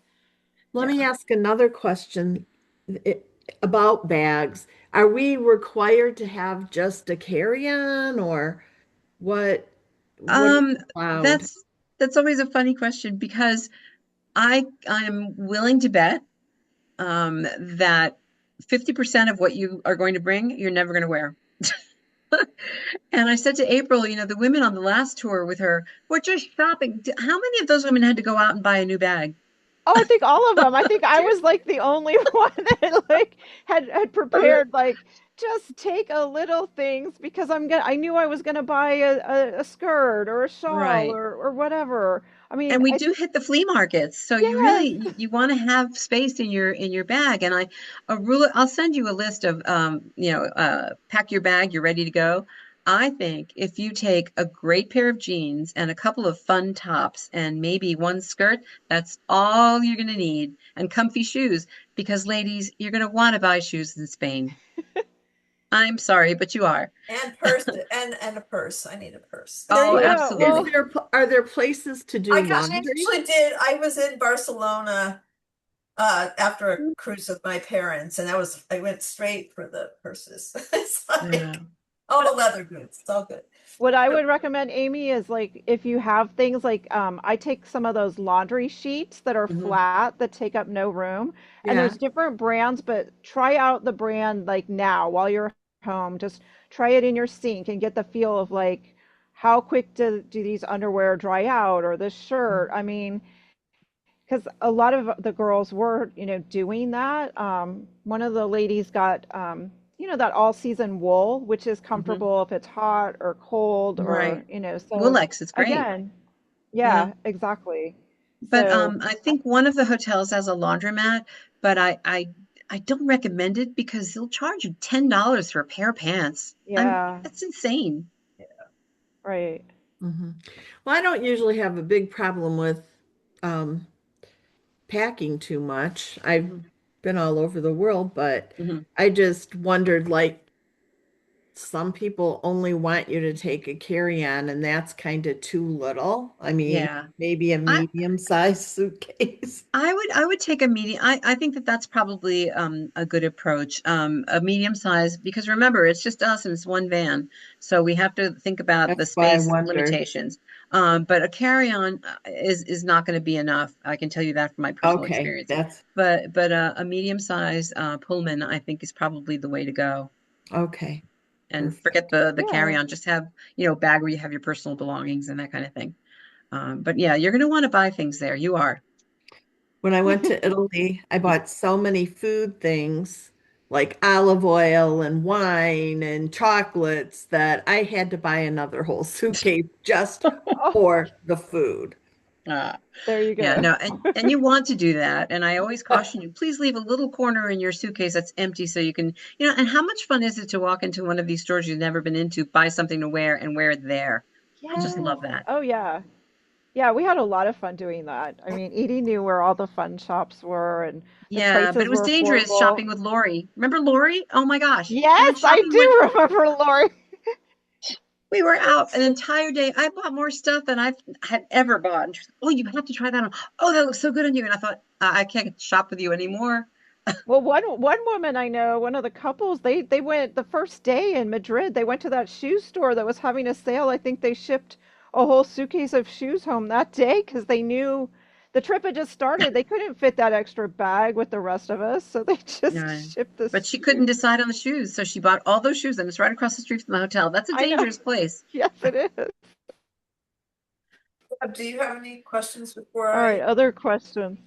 [SPEAKER 3] Let me
[SPEAKER 2] Yeah.
[SPEAKER 3] ask another question i- about bags. Are we required to have just a carry-on or what what is
[SPEAKER 2] Um,
[SPEAKER 3] allowed?
[SPEAKER 2] that's always a funny question because I'm willing to bet that 50% of what you are going to bring, you're never going to wear. And I said to April, the women on the last tour with her were just shopping. How many of those women had to go out and buy a new bag?
[SPEAKER 1] Oh, I think all of them. I think I was like the only one that like had prepared like just take a little things because I knew I was gonna buy a skirt or a shawl
[SPEAKER 2] Right.
[SPEAKER 1] or whatever. I mean,
[SPEAKER 2] And we do hit the flea markets, so you
[SPEAKER 1] yes.
[SPEAKER 2] really you want to have space in your bag. And a rule, I'll send you a list of pack your bag, you're ready to go. I think if you take a great pair of jeans and a couple of fun tops and maybe one skirt, that's all you're going to need, and comfy shoes, because ladies, you're going to want to buy shoes in Spain. I'm sorry, but you are.
[SPEAKER 4] And purse and a purse. I need a purse.
[SPEAKER 2] Oh,
[SPEAKER 1] Yeah,
[SPEAKER 3] Is
[SPEAKER 1] well,
[SPEAKER 2] absolutely.
[SPEAKER 3] there are there places to do
[SPEAKER 4] I
[SPEAKER 3] laundry?
[SPEAKER 4] actually did. I was in Barcelona after a cruise with my parents, and I went straight for the purses. It's
[SPEAKER 2] Yeah.
[SPEAKER 4] like all the leather goods. It's all good.
[SPEAKER 1] what I
[SPEAKER 4] But
[SPEAKER 1] would recommend, Amy, is like if you have things like I take some of those laundry sheets that are
[SPEAKER 2] Mhm.
[SPEAKER 1] flat that take up no room, and
[SPEAKER 3] Yeah.
[SPEAKER 1] there's different brands, but try out the brand like now while you're home. Just try it in your sink and get the feel of like how quick do these underwear dry out or this shirt. I mean, because a lot of the girls were, doing that. One of the ladies got, that all season wool, which is
[SPEAKER 2] Mhm.
[SPEAKER 1] comfortable if it's hot or cold
[SPEAKER 2] Right.
[SPEAKER 1] or, so
[SPEAKER 2] Wolex is great.
[SPEAKER 1] again,
[SPEAKER 2] Yeah.
[SPEAKER 1] yeah, exactly.
[SPEAKER 2] But
[SPEAKER 1] So,
[SPEAKER 2] I think one of the hotels has a laundromat, but I don't recommend it because they'll charge you $10 for a pair of pants.
[SPEAKER 1] yeah,
[SPEAKER 2] That's insane.
[SPEAKER 1] right.
[SPEAKER 3] Hmm. Well, I don't usually have a big problem with um, packing too much. I've
[SPEAKER 2] Mhm.
[SPEAKER 3] been all over the world, but
[SPEAKER 2] Mhm.
[SPEAKER 3] I just wondered like some people only want you to take a carry-on, and that's kind of too little. I mean,
[SPEAKER 2] Yeah.
[SPEAKER 3] maybe a
[SPEAKER 2] I
[SPEAKER 3] medium-sized suitcase.
[SPEAKER 2] I would take a medium. I think that that's probably a good approach. A medium size, because remember it's just us and it's one van, so we have to think about the
[SPEAKER 3] That's why I
[SPEAKER 2] space
[SPEAKER 3] wondered.
[SPEAKER 2] limitations. But a carry-on is not going to be enough. I can tell you that from my personal
[SPEAKER 3] Okay,
[SPEAKER 2] experience.
[SPEAKER 3] that's
[SPEAKER 2] But a medium size Pullman, I think, is probably the way to go.
[SPEAKER 3] okay.
[SPEAKER 2] And forget
[SPEAKER 3] Perfect.
[SPEAKER 2] the
[SPEAKER 1] Yeah.
[SPEAKER 2] carry-on. Just have, a bag where you have your personal belongings and that kind of thing. But yeah, you're going to want to buy things there. You are.
[SPEAKER 3] When I went to Italy, I bought so many food things like olive oil and wine and chocolates that I had to buy another whole suitcase just
[SPEAKER 1] Oh,
[SPEAKER 3] for the food.
[SPEAKER 2] Uh,
[SPEAKER 1] There you
[SPEAKER 2] yeah,
[SPEAKER 1] go.
[SPEAKER 2] no, and you want to do that. And I always caution you, please leave a little corner in your suitcase that's empty so you can, and how much fun is it to walk into one of these stores you've never been into, buy something to wear and wear it there? I just
[SPEAKER 1] Yes.
[SPEAKER 2] love that.
[SPEAKER 1] Oh yeah. Yeah, we had a lot of fun doing that. I mean, Edie knew where all the fun shops were and the
[SPEAKER 2] Yeah, but it
[SPEAKER 1] prices
[SPEAKER 2] was
[SPEAKER 1] were
[SPEAKER 2] dangerous
[SPEAKER 1] affordable.
[SPEAKER 2] shopping with Lori. Remember Lori? Oh my gosh. We went
[SPEAKER 1] Yes, I
[SPEAKER 2] shopping with
[SPEAKER 1] do remember Lori.
[SPEAKER 2] We were out an entire day. I bought more stuff than I had ever bought. And she was, oh, you have to try that on. Oh, that looks so good on you. And I thought, I can't shop with you anymore.
[SPEAKER 1] Well, one woman I know, one of the couples, they went the first day in Madrid. They went to that shoe store that was having a sale. I think they shipped a whole suitcase of shoes home that day because they knew the trip had just started. They couldn't fit that extra bag with the rest of us, so they just
[SPEAKER 2] No,
[SPEAKER 1] shipped the
[SPEAKER 2] but she
[SPEAKER 1] shoes.
[SPEAKER 2] couldn't decide on the shoes. So she bought all those shoes and it's right across the street from the hotel. That's a
[SPEAKER 1] I know.
[SPEAKER 2] dangerous place.
[SPEAKER 1] Yes, it is.
[SPEAKER 4] Do you have any questions before
[SPEAKER 1] All right,
[SPEAKER 4] I?
[SPEAKER 1] other questions.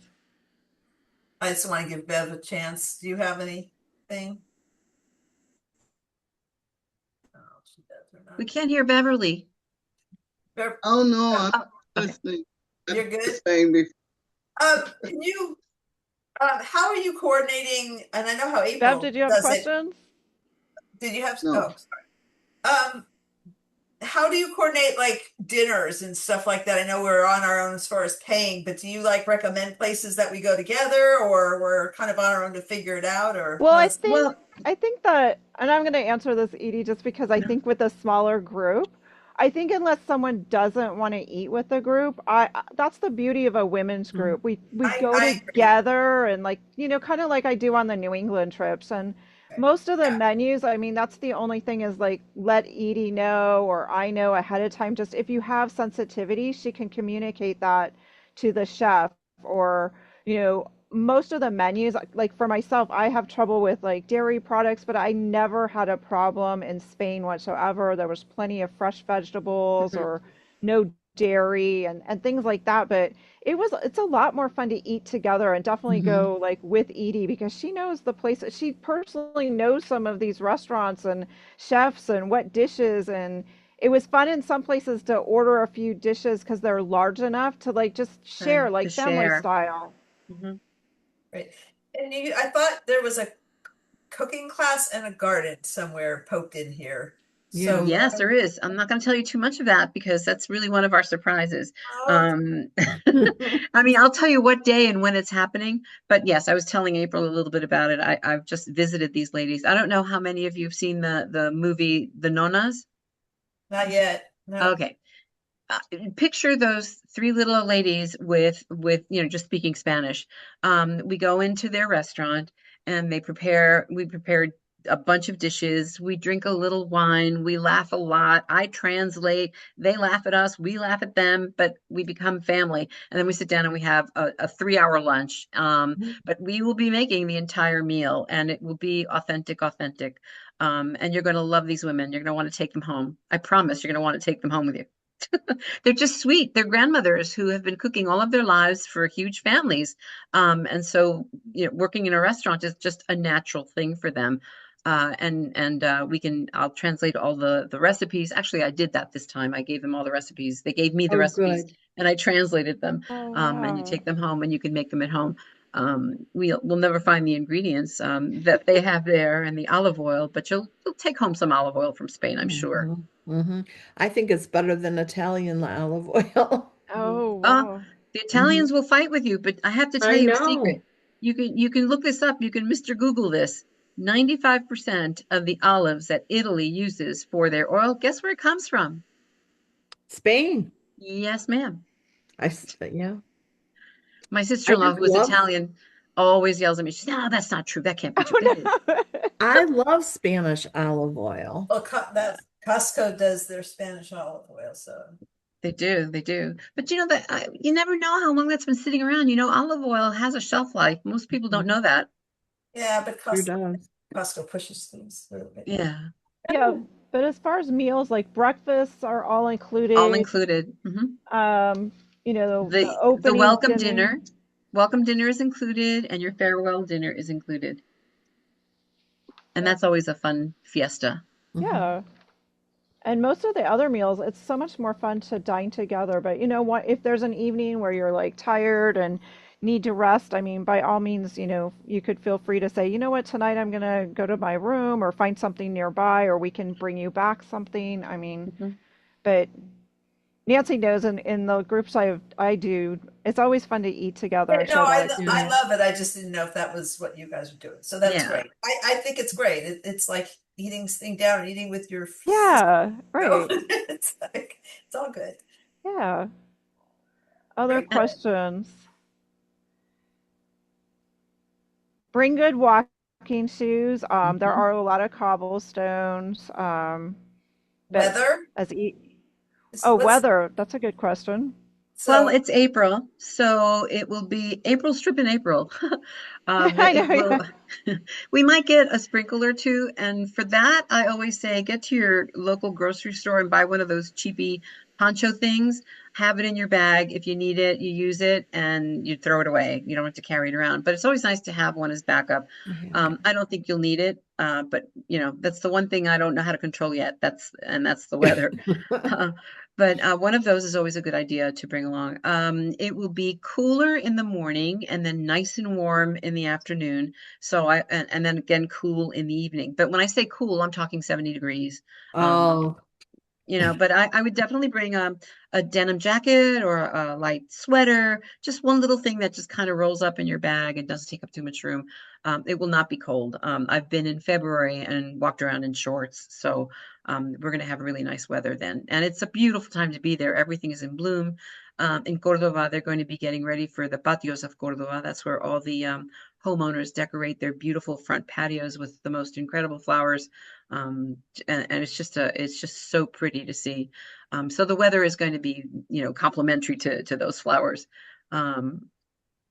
[SPEAKER 4] I just want to give Bev a chance. Do you have anything? Oh, she does or
[SPEAKER 2] We
[SPEAKER 4] not.
[SPEAKER 2] can't hear Beverly.
[SPEAKER 4] Bev,
[SPEAKER 5] Oh no,
[SPEAKER 4] oh,
[SPEAKER 5] I'm
[SPEAKER 2] Oh, okay.
[SPEAKER 5] listening. I'm
[SPEAKER 4] you're good.
[SPEAKER 5] just saying before.
[SPEAKER 4] Can you? How are you coordinating? And I know how
[SPEAKER 1] Bev,
[SPEAKER 4] April
[SPEAKER 1] did you have
[SPEAKER 4] does it.
[SPEAKER 1] questions?
[SPEAKER 4] Did you have?
[SPEAKER 5] No.
[SPEAKER 4] Oh, um, how do you coordinate like dinners and stuff like that? I know we're on our own as far as paying, but do you like recommend places that we go together, or we're kind of on our own to figure it out, or
[SPEAKER 1] Well,
[SPEAKER 4] how's?
[SPEAKER 2] Well,
[SPEAKER 1] I think that, and I'm going to answer this, Edie, just because I think with a smaller group, I think unless someone doesn't want to eat with the group, that's the beauty of a women's
[SPEAKER 2] mhm,
[SPEAKER 1] group. We go
[SPEAKER 4] I agree.
[SPEAKER 1] together and like, kind of like I do on the New England trips. And
[SPEAKER 4] Okay.
[SPEAKER 1] most of the
[SPEAKER 4] Yeah.
[SPEAKER 1] menus, I mean, that's the only thing is like let Edie know or I know ahead of time. Just if you have sensitivity, she can communicate that to the chef or most of the menus, like for myself, I have trouble with like dairy products, but I never had a problem in Spain whatsoever. There was plenty of fresh vegetables
[SPEAKER 2] mhm,
[SPEAKER 1] or no dairy and things like that. But it's a lot more fun to eat together and definitely
[SPEAKER 3] Hmm.
[SPEAKER 1] go like with Edie because she knows the place. She personally knows some of these restaurants and chefs and what dishes and it was fun in some places to order a few dishes because they're large enough to like just share
[SPEAKER 2] right, to
[SPEAKER 1] like family
[SPEAKER 2] share.
[SPEAKER 1] style.
[SPEAKER 2] Mhm.
[SPEAKER 4] Right. And I thought there was a cooking class and a garden somewhere poked in here.
[SPEAKER 3] Yeah.
[SPEAKER 4] So,
[SPEAKER 2] Yes, there is. I'm not going to tell you too much of that because that's really one of our surprises.
[SPEAKER 4] oh,
[SPEAKER 2] Um, I mean, I'll tell you what day and when it's happening, but yes, I was telling April a little bit about it. I've just visited these ladies. I don't know how many of you have seen the movie The Nonas.
[SPEAKER 4] not yet. No.
[SPEAKER 2] Okay. Picture those three little ladies with just speaking Spanish. We go into their restaurant and we prepare a bunch of dishes. We drink a little wine. We laugh a lot. I translate. They laugh at us. We laugh at them, but we become family. And then we sit down and we have a 3 hour lunch. But we will be making the entire meal and it will be authentic, authentic. And you're going to love these women. You're going to want to take them home. I promise you're going to want to take them home with you. They're just sweet. They're grandmothers who have been cooking all of their lives for huge families. And so, working in a restaurant is just a natural thing for them. I'll translate all the recipes. Actually, I did that this time. I gave them all the recipes. They gave me the
[SPEAKER 3] Oh,
[SPEAKER 2] recipes
[SPEAKER 3] good.
[SPEAKER 2] and I translated them.
[SPEAKER 1] Oh,
[SPEAKER 2] And you
[SPEAKER 1] wow.
[SPEAKER 2] take them home and you can make them at home. We'll never find the ingredients that they have there and the olive oil, but you'll take home some olive oil from Spain, I'm sure.
[SPEAKER 3] Hmm. Hmm. I think it's better than Italian olive oil.
[SPEAKER 1] Oh,
[SPEAKER 2] Uh,
[SPEAKER 1] wow.
[SPEAKER 2] the
[SPEAKER 3] Hmm.
[SPEAKER 2] Italians will fight with you, but I have to tell
[SPEAKER 3] I
[SPEAKER 2] you a
[SPEAKER 3] know.
[SPEAKER 2] secret. You can look this up. You can Mr. Google this. 95% of the olives that Italy uses for their oil, guess where it comes from?
[SPEAKER 3] Spain.
[SPEAKER 2] Yes, ma'am.
[SPEAKER 3] Yeah.
[SPEAKER 2] My
[SPEAKER 3] I
[SPEAKER 2] sister-in-law,
[SPEAKER 3] just
[SPEAKER 2] who was
[SPEAKER 3] love
[SPEAKER 2] Italian, always yells at me. She says, "No, that's not true. That can't be true."
[SPEAKER 1] Oh,
[SPEAKER 2] That is.
[SPEAKER 1] no.
[SPEAKER 3] I love Spanish olive oil.
[SPEAKER 4] Well, that Costco does their Spanish olive oil, so
[SPEAKER 2] They do, they do. But you never know how long that's been sitting around. Olive oil has a shelf life. Most people don't
[SPEAKER 3] Mhm.
[SPEAKER 2] know that.
[SPEAKER 4] yeah, but
[SPEAKER 3] Sure does.
[SPEAKER 4] Costco pushes things a little bit.
[SPEAKER 2] Yeah,
[SPEAKER 1] Yeah, but as far as meals, like breakfasts are all
[SPEAKER 2] all
[SPEAKER 1] included.
[SPEAKER 2] included.
[SPEAKER 1] Um, the
[SPEAKER 2] The
[SPEAKER 1] opening dinner.
[SPEAKER 2] welcome dinner is included, and your farewell dinner is included, and
[SPEAKER 1] Yeah.
[SPEAKER 2] that's always a fun fiesta.
[SPEAKER 3] Hmm.
[SPEAKER 1] Yeah. And most of the other meals, it's so much more fun to dine together. But you know what? If there's an evening where you're like tired and need to rest, I mean, by all means, you could feel free to say, you know what, tonight I'm going to go to my room or find something nearby, or we can bring you back something. I mean,
[SPEAKER 2] Mhm.
[SPEAKER 1] but Nancy knows in the groups I do, it's always fun to eat together and
[SPEAKER 4] No,
[SPEAKER 1] share that
[SPEAKER 4] I
[SPEAKER 3] Yeah.
[SPEAKER 1] experience.
[SPEAKER 4] love it. I just didn't know if that was what you guys were doing. So that's
[SPEAKER 2] Yeah.
[SPEAKER 4] great. I think it's great. It's like sitting down and eating with your sister.
[SPEAKER 1] Yeah,
[SPEAKER 4] No,
[SPEAKER 1] right.
[SPEAKER 4] it's like it's all good.
[SPEAKER 1] Yeah. Other
[SPEAKER 4] Very good.
[SPEAKER 1] questions? Bring good walking shoes. There
[SPEAKER 2] Mhm.
[SPEAKER 1] are a lot of cobblestones. But
[SPEAKER 4] Weather
[SPEAKER 1] as
[SPEAKER 4] is
[SPEAKER 1] oh,
[SPEAKER 4] what's
[SPEAKER 1] weather, that's a good question.
[SPEAKER 2] Well,
[SPEAKER 4] so
[SPEAKER 2] it's April, so it will be April strip in April.
[SPEAKER 1] I
[SPEAKER 2] It
[SPEAKER 1] know,
[SPEAKER 2] will,
[SPEAKER 1] yeah.
[SPEAKER 2] we might get a sprinkle or two. And for that, I always say get to your local grocery store and buy one of those cheapy poncho things. Have it in your bag. If you need it, you use it and you throw it away. You don't have to carry it around. But it's always nice to have one as backup.
[SPEAKER 3] I have that.
[SPEAKER 2] I don't think you'll need it, but that's the one thing I don't know how to control yet. That's the weather. But one of those is always a good idea to bring along. It will be cooler in the morning and then nice and warm in the afternoon. And then again cool in the evening. But when I say cool, I'm talking 70 degrees. Um,
[SPEAKER 3] Oh,
[SPEAKER 2] but I would definitely bring a denim jacket or a light sweater, just one little thing that just kind of rolls up in your bag and doesn't take up too much room. It will not be cold. I've been in February and walked around in shorts, so we're going to have really nice weather then. And it's a beautiful time to be there. Everything is in bloom. In Cordova, they're going to be getting ready for the patios of Cordova. That's where all the homeowners decorate their beautiful front patios with the most incredible flowers. And it's just so pretty to see. So the weather is going to be, complementary to those flowers. Um,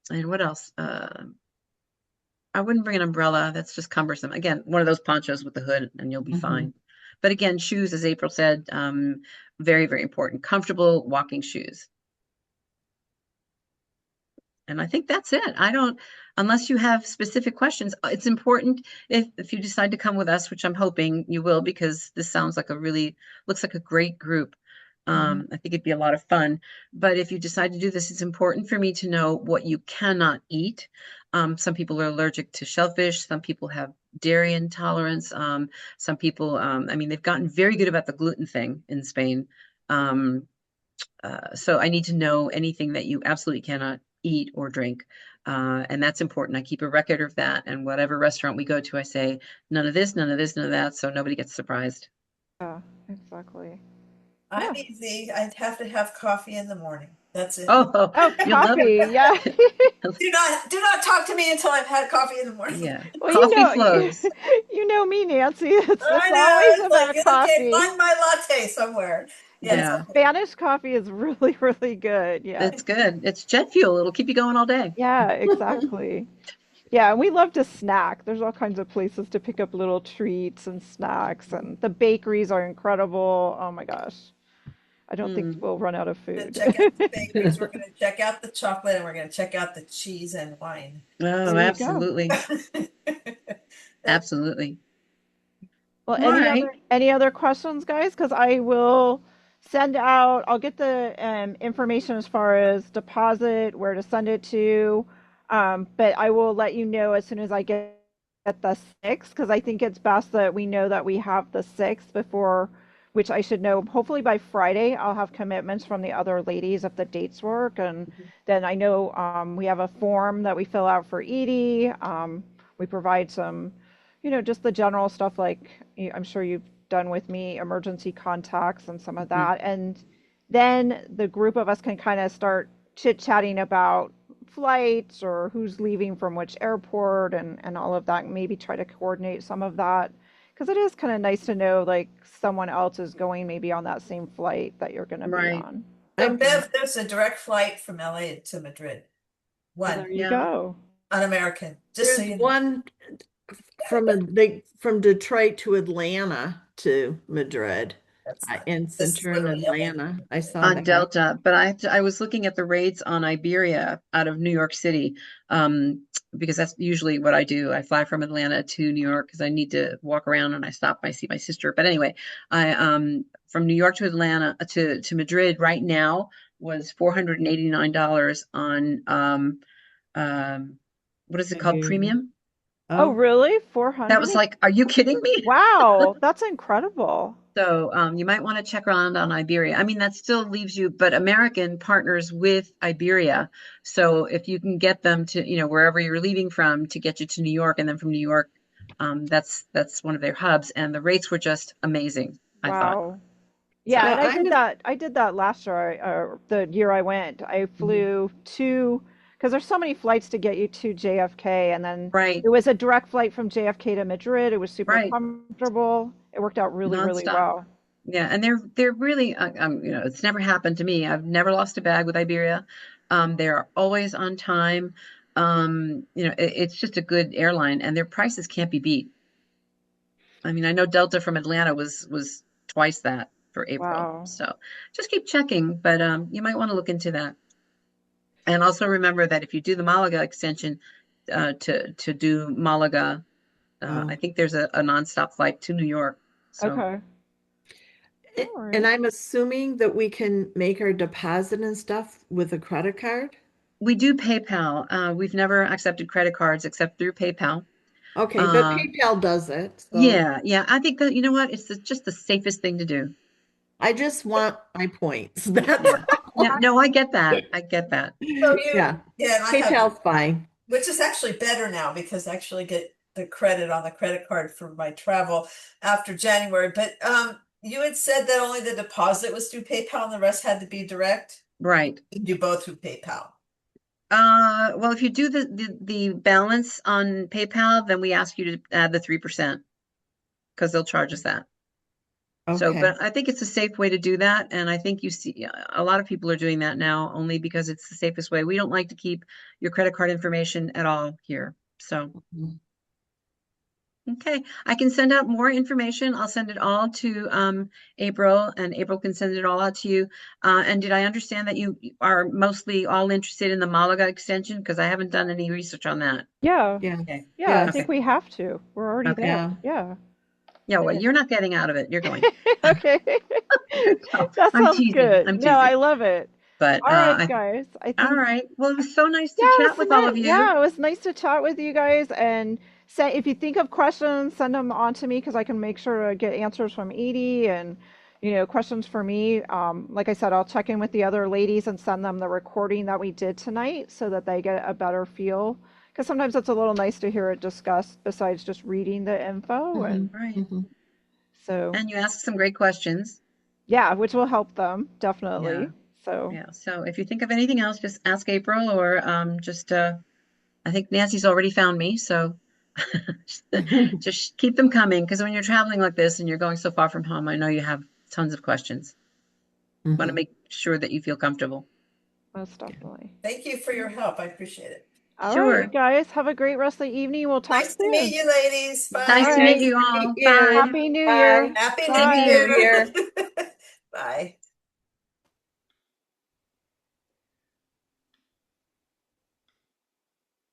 [SPEAKER 2] and what else? I wouldn't bring an umbrella. That's just cumbersome. Again, one of those ponchos with the hood, and you'll be
[SPEAKER 3] mhm.
[SPEAKER 2] fine. But again, shoes, as April said, very, very important. Comfortable walking shoes. And I think that's it. Unless you have specific questions, it's important if you decide to come with us, which I'm hoping you will, because this sounds like looks like a great group.
[SPEAKER 3] Mhm.
[SPEAKER 2] I think it'd be a lot of fun. But if you decide to do this, it's important for me to know what you cannot eat. Some people are allergic to shellfish. Some people have dairy intolerance. Some people, I mean, they've gotten very good about the gluten thing in Spain. Um, so I need to know anything that you absolutely cannot eat or drink. And that's important. I keep a record of that. And whatever restaurant we go to, I say, none of this, none of this, none of that. So nobody gets surprised.
[SPEAKER 1] Yeah, exactly.
[SPEAKER 4] I'm
[SPEAKER 1] Yeah.
[SPEAKER 4] easy. I'd have to have coffee in the morning. That's it.
[SPEAKER 2] Oh,
[SPEAKER 1] Oh,
[SPEAKER 2] you'll love it.
[SPEAKER 1] coffee. Yeah.
[SPEAKER 4] Do not talk to me until I've had coffee in the morning.
[SPEAKER 2] Yeah.
[SPEAKER 1] Well,
[SPEAKER 2] Coffee flows.
[SPEAKER 1] you know me, Nancy. It's
[SPEAKER 4] I know.
[SPEAKER 1] always
[SPEAKER 4] It's like,
[SPEAKER 1] about
[SPEAKER 4] okay,
[SPEAKER 1] coffee.
[SPEAKER 4] find my latte somewhere.
[SPEAKER 1] And
[SPEAKER 4] Yes.
[SPEAKER 2] Yeah.
[SPEAKER 1] Spanish coffee is really, really good. Yeah.
[SPEAKER 2] It's good. It's jet fuel. It'll keep you going all day.
[SPEAKER 1] Yeah, exactly. Yeah, and we love to snack. There's all kinds of places to pick up little treats and snacks, and the bakeries are incredible. Oh my gosh. I don't think
[SPEAKER 2] Mm.
[SPEAKER 1] we'll run out of
[SPEAKER 4] To
[SPEAKER 1] food.
[SPEAKER 4] check out the bakeries. We're going to check out the chocolate and we're going to check out the cheese and wine.
[SPEAKER 2] Oh,
[SPEAKER 1] There you go.
[SPEAKER 2] absolutely.
[SPEAKER 4] That's
[SPEAKER 2] Absolutely.
[SPEAKER 1] Well,
[SPEAKER 2] All right.
[SPEAKER 1] any other questions, guys? Because I will send out. I'll get the information as far as deposit, where to send it to. But I will let you know as soon as I get the sixth, because I think it's best that we know that we have the sixth before, which I should know. Hopefully by Friday, I'll have commitments from the other ladies if the dates work, and then I know we have a form that we fill out for Edie. We provide some just the general stuff like I'm sure you've done with me, emergency contacts and some of
[SPEAKER 2] Mhm.
[SPEAKER 1] that. And then the group of us can kind of start chit chatting about flights or who's leaving from which airport and all of that. Maybe try to coordinate some of that. Because it is kind of nice to know like someone else is going maybe on that same flight that you're going to be
[SPEAKER 2] Right.
[SPEAKER 1] on.
[SPEAKER 4] so
[SPEAKER 3] I
[SPEAKER 4] Bev, there's a direct flight from LA to Madrid.
[SPEAKER 1] Well,
[SPEAKER 4] One
[SPEAKER 1] there you
[SPEAKER 2] Yeah.
[SPEAKER 1] go.
[SPEAKER 4] on American. Just so
[SPEAKER 3] there's
[SPEAKER 4] you know.
[SPEAKER 3] one from Detroit to Atlanta to Madrid.
[SPEAKER 4] That's not
[SPEAKER 3] in
[SPEAKER 4] this is
[SPEAKER 3] Centurion,
[SPEAKER 4] literally LA.
[SPEAKER 3] Atlanta. I saw
[SPEAKER 2] On
[SPEAKER 3] that.
[SPEAKER 2] Delta, but I was looking at the rates on Iberia out of New York City, um, because that's usually what I do. I fly from Atlanta to New York because I need to walk around and I stop, I see my sister. But anyway, I from New York to Atlanta to Madrid right now was $489 on what is it called?
[SPEAKER 3] Iberia.
[SPEAKER 2] Premium?
[SPEAKER 1] Oh,
[SPEAKER 3] Oh,
[SPEAKER 1] really?
[SPEAKER 2] That was
[SPEAKER 1] 400?
[SPEAKER 2] like, are you kidding me?
[SPEAKER 1] Wow, that's incredible.
[SPEAKER 2] So you might want to check around on Iberia. I mean, that still leaves you, but American partners with Iberia. So if you can get them to, wherever you're leaving from to get you to New York, and then from New York, that's one of their hubs. And the rates were just amazing, I thought.
[SPEAKER 1] Wow. Yeah,
[SPEAKER 2] So
[SPEAKER 3] now
[SPEAKER 1] and I
[SPEAKER 3] I'm
[SPEAKER 1] did that. I did that last year, the year I went. I
[SPEAKER 3] Mhm.
[SPEAKER 1] flew to, because there's so many flights to get you to JFK, and then
[SPEAKER 2] right,
[SPEAKER 1] it was a direct flight from JFK to Madrid. It was super
[SPEAKER 2] right,
[SPEAKER 1] comfortable. It worked out really, really
[SPEAKER 2] nonstop.
[SPEAKER 1] well.
[SPEAKER 2] Yeah, and they're really, it's never happened to me. I've never lost a bag with Iberia. They're always on time. It's just a good airline, and their prices can't be beat. I mean, I know Delta from Atlanta was twice that for April.
[SPEAKER 1] Wow.
[SPEAKER 2] So just keep checking, but you might want to look into that. And also remember that if you do the Malaga extension, to do Malaga, I
[SPEAKER 3] Oh.
[SPEAKER 2] think there's a nonstop flight to New York. So
[SPEAKER 1] Okay. All
[SPEAKER 3] And
[SPEAKER 1] right.
[SPEAKER 3] I'm assuming that we can make our deposit and stuff with a credit card.
[SPEAKER 2] we do PayPal. We've never accepted credit cards except through PayPal.
[SPEAKER 3] Okay, but
[SPEAKER 2] Uh,
[SPEAKER 3] PayPal does it. So
[SPEAKER 2] yeah, yeah. I think that you know what? It's just the safest thing to do.
[SPEAKER 3] I just want my points. That's
[SPEAKER 2] Yeah. Yeah.
[SPEAKER 3] all.
[SPEAKER 2] No, I get that. I get that.
[SPEAKER 4] So you,
[SPEAKER 3] Yeah,
[SPEAKER 4] yeah, and I have,
[SPEAKER 3] PayPal's fine.
[SPEAKER 4] which is actually better now because I actually get the credit on the credit card for my travel after January. But you had said that only the deposit was through PayPal and the rest had to be direct.
[SPEAKER 2] Right.
[SPEAKER 4] You do both through PayPal.
[SPEAKER 2] Well, if you do the balance on PayPal, then we ask you to add the 3% because they'll charge us that. So,
[SPEAKER 3] Okay.
[SPEAKER 2] but I think it's a safe way to do that. And I think you see a lot of people are doing that now only because it's the safest way. We don't like to keep your credit card information at all here. So,
[SPEAKER 3] Mhm.
[SPEAKER 2] okay, I can send out more information. I'll send it all to April, and April can send it all out to you. And did I understand that you are mostly all interested in the Malaga extension? Because I haven't done any research on that.
[SPEAKER 1] Yeah.
[SPEAKER 3] Yeah.
[SPEAKER 2] Okay.
[SPEAKER 1] Yeah, I
[SPEAKER 3] Yes.
[SPEAKER 1] think
[SPEAKER 2] Okay.
[SPEAKER 1] we have to. We're already
[SPEAKER 2] Okay.
[SPEAKER 1] there.
[SPEAKER 3] Yeah.
[SPEAKER 1] Yeah.
[SPEAKER 2] Yeah, well, you're not getting out of it. You're going.
[SPEAKER 1] Okay.
[SPEAKER 2] No,
[SPEAKER 1] That
[SPEAKER 2] I'm
[SPEAKER 1] sounds
[SPEAKER 2] teasing.
[SPEAKER 1] good.
[SPEAKER 2] I'm
[SPEAKER 1] No, I
[SPEAKER 2] teasing.
[SPEAKER 1] love it.
[SPEAKER 2] But
[SPEAKER 1] All right, guys. I
[SPEAKER 2] all
[SPEAKER 1] think,
[SPEAKER 2] right. Well, it was so nice
[SPEAKER 1] yeah,
[SPEAKER 2] to
[SPEAKER 1] it
[SPEAKER 2] chat
[SPEAKER 1] was
[SPEAKER 2] with all of
[SPEAKER 1] nice. Yeah,
[SPEAKER 2] you.
[SPEAKER 1] it was nice to chat with you guys. And say if you think of questions, send them on to me because I can make sure to get answers from Edie and questions for me. Like I said, I'll check in with the other ladies and send them the recording that we did tonight so that they get a better feel. Because sometimes it's a little nice to hear it discussed besides just reading the info.
[SPEAKER 3] Hmm.
[SPEAKER 1] And
[SPEAKER 2] Right.
[SPEAKER 3] Hmm.
[SPEAKER 1] so,
[SPEAKER 2] And you asked some great questions.
[SPEAKER 1] yeah, which will help them
[SPEAKER 2] Yeah.
[SPEAKER 1] definitely. So,
[SPEAKER 2] Yeah. So if you think of anything else, just ask April or just I think Nancy's already found me, so just keep them coming because when you're traveling like this and you're going so far from home, I know you have tons of questions. Want to
[SPEAKER 3] Hmm.
[SPEAKER 2] make sure that you feel comfortable.
[SPEAKER 1] most definitely.
[SPEAKER 4] Thank you for your help. I appreciate it.
[SPEAKER 1] All right, you
[SPEAKER 2] Sure.
[SPEAKER 1] guys, have a great rest of the evening. We'll talk
[SPEAKER 4] Nice to meet
[SPEAKER 1] soon.
[SPEAKER 4] you, ladies.
[SPEAKER 1] All
[SPEAKER 2] Nice to meet
[SPEAKER 1] right.
[SPEAKER 4] Bye.
[SPEAKER 2] you
[SPEAKER 3] Nice to meet
[SPEAKER 2] all.
[SPEAKER 3] you.
[SPEAKER 2] Bye.
[SPEAKER 1] Happy New Year.
[SPEAKER 3] Bye.
[SPEAKER 4] Happy
[SPEAKER 2] Same
[SPEAKER 4] New
[SPEAKER 2] to
[SPEAKER 1] Bye.
[SPEAKER 3] New
[SPEAKER 2] you.
[SPEAKER 4] Year.
[SPEAKER 3] Year.
[SPEAKER 4] Bye.